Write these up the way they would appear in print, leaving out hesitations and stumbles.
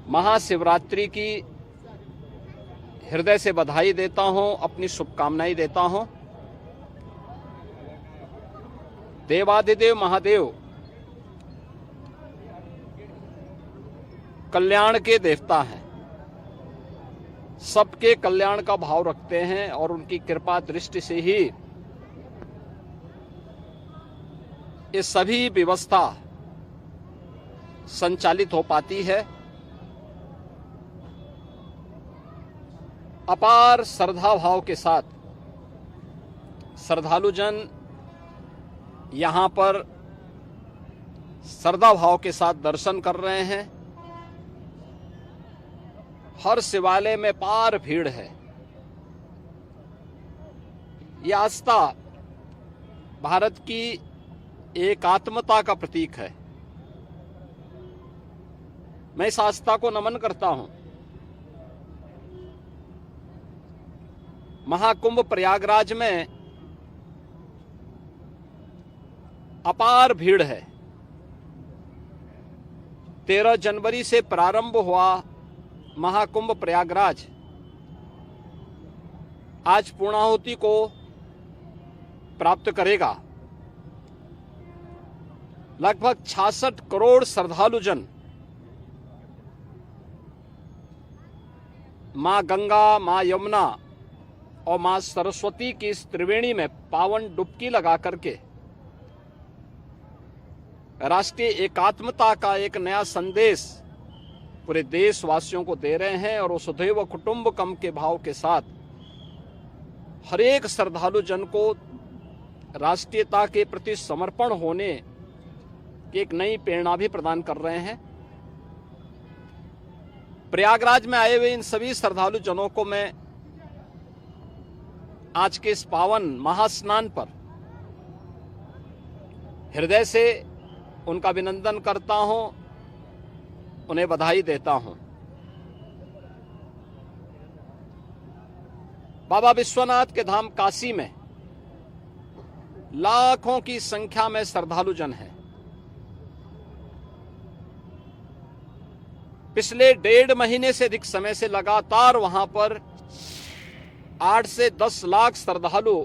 महाशिवरात्रि की हृदय से बधाई देता हूं, अपनी शुभकामनाएं देता हूं। देवाधिदेव महादेव कल्याण के देवता हैं, सबके कल्याण का भाव रखते हैं और उनकी कृपा दृष्टि से ही ये सभी व्यवस्था संचालित हो पाती है। अपार श्रद्धा भाव के साथ श्रद्धालुजन यहां पर श्रद्धा भाव के साथ दर्शन कर रहे हैं। हर शिवालय में पार भीड़ है। यह आस्था भारत की एकात्मता का प्रतीक है। मैं इस आस्था को नमन करता हूं। महाकुंभ प्रयागराज में अपार भीड़ है। 13 जनवरी से प्रारंभ हुआ महाकुंभ प्रयागराज आज पूर्णाहुति को प्राप्त करेगा। लगभग 66 करोड़ श्रद्धालुजन मां गंगा, मां यमुना और मां सरस्वती की इस त्रिवेणी में पावन डुबकी लगा करके राष्ट्रीय एकात्मता का एक नया संदेश पूरे देशवासियों को दे रहे हैं। और वसुधैव कुटुंबकम के भाव के साथ हर एक श्रद्धालु जन को राष्ट्रीयता के प्रति समर्पण होने की एक नई प्रेरणा भी प्रदान कर रहे हैं। प्रयागराज में आए हुए इन सभी श्रद्धालु जनों को मैं आज के इस पावन महास्नान पर हृदय से उनका अभिनंदन करता हूं, उन्हें बधाई देता हूं। बाबा विश्वनाथ के धाम काशी में लाखों की संख्या में श्रद्धालु जन हैं। पिछले 1.5 महीने से अधिक समय से लगातार वहां पर 8 से 10 लाख श्रद्धालु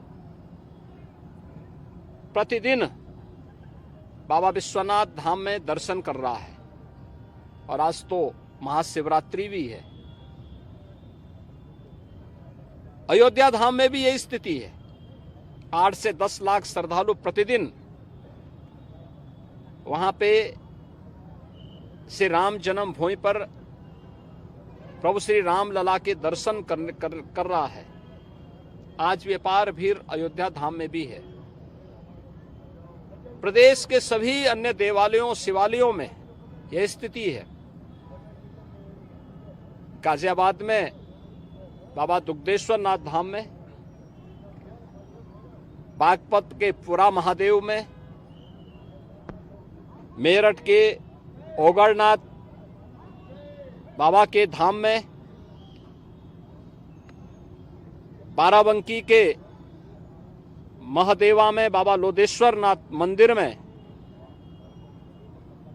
प्रतिदिन बाबा विश्वनाथ धाम में दर्शन कर रहा है। और आज तो महाशिवरात्रि भी है। अयोध्या धाम में भी यही स्थिति है। 8 से 10 लाख श्रद्धालु प्रतिदिन वहां पे श्री राम जन्मभूमि पर प्रभु श्री राम लला के दर्शन कर रहा है। आज व्यापार भीड़ अयोध्या धाम में भी है। प्रदेश के सभी अन्य देवालयों शिवालयों में यह स्थिति है। गाजियाबाद में बाबा दुग्धेश्वर नाथ धाम में, बागपत के पुरा महादेव में, मेरठ के ओगरनाथ बाबा के धाम में, बाराबंकी के महादेवा में बाबा लोदेश्वर नाथ मंदिर में,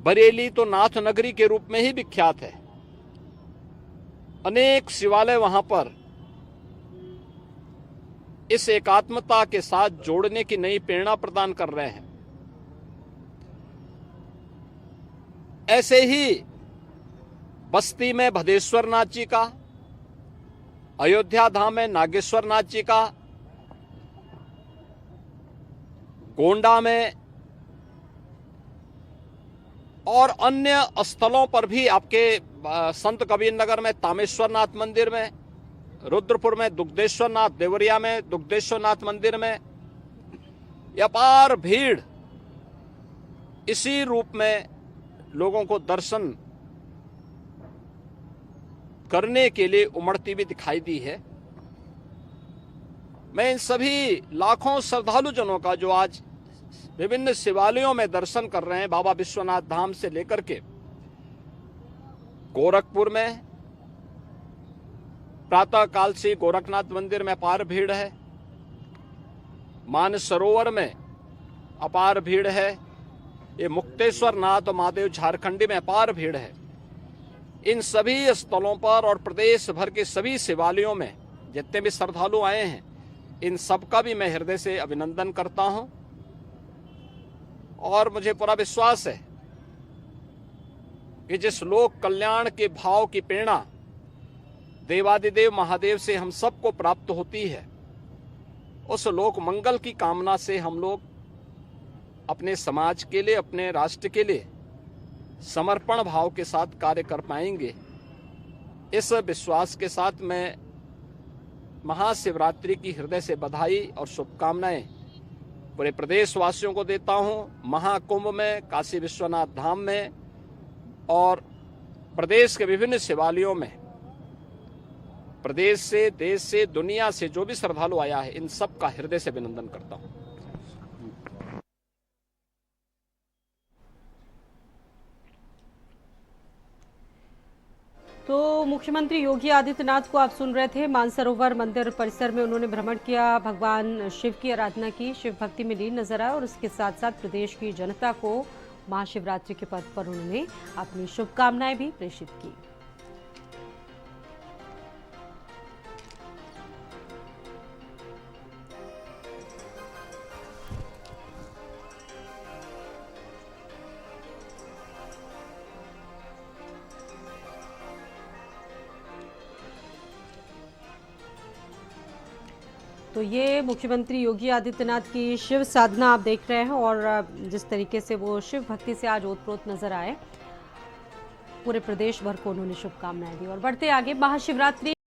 बरेली तो नाथ नगरी के रूप में ही विख्यात है। अनेक शिवालय वहां पर इस एकात्मता के साथ जोड़ने की नई प्रेरणा प्रदान कर रहे हैं। ऐसे ही बस्ती में भदेश्वर नाथ जी का, अयोध्या धाम में नागेश्वर नाथ जी का, गोंडा में और अन्य स्थलों पर भी आपके संत कबीर नगर में तामेश्वर नाथ मंदिर में, रुद्रपुर में दुग्धेश्वर नाथ, देवरिया में दुग्धेश्वर नाथ मंदिर में अपार भीड़ इसी रूप में लोगों को दर्शन करने के लिए उमड़ती भी दिखाई दी है। मैं इन सभी लाखों श्रद्धालु जनों का जो आज विभिन्न शिवालयों में दर्शन कर रहे हैं, बाबा विश्वनाथ धाम से लेकर के गोरखपुर में प्रातः काल से गोरखनाथ मंदिर में अपार भीड़ है, मानसरोवर में अपार भीड़ है, ये मुक्तेश्वर नाथ महादेव झारखंडी में अपार भीड़ है। इन सभी स्थलों पर और प्रदेश भर के सभी शिवालयों में जितने भी श्रद्धालु आए हैं, इन सबका भी मैं हृदय से अभिनंदन करता हूं। और मुझे पूरा विश्वास है कि जिस लोक कल्याण के भाव की प्रेरणा देवादिदेव महादेव से हम सबको प्राप्त होती है, उस लोक मंगल की कामना से हम लोग अपने समाज के लिए, अपने राष्ट्र के लिए समर्पण भाव के साथ कार्य कर पाएंगे। इस विश्वास के साथ मैं महाशिवरात्रि की हृदय से बधाई और शुभकामनाएं पूरे प्रदेशवासियों को देता हूं। महाकुंभ में, काशी विश्वनाथ धाम में और प्रदेश के विभिन्न शिवालयों में प्रदेश से, देश से, दुनिया से जो भी श्रद्धालु आया है, इन सब का हृदय से अभिनंदन करता हूं। तो मुख्यमंत्री योगी आदित्यनाथ को आप सुन रहे थे। मानसरोवर मंदिर परिसर में उन्होंने भ्रमण किया, भगवान शिव की आराधना की, शिव भक्ति में लीन नजर आए और उसके साथ साथ प्रदेश की जनता को महाशिवरात्रि के पर्व पर उन्होंने अपनी शुभकामनाएं भी प्रेषित की। तो ये मुख्यमंत्री योगी आदित्यनाथ की शिव साधना आप देख रहे हैं और जिस तरीके से वो शिव भक्ति से आज ओतप्रोत नजर आए, पूरे प्रदेश भर को उन्होंने शुभकामनाएं दी। और बढ़ते आगे, महाशिवरात्रि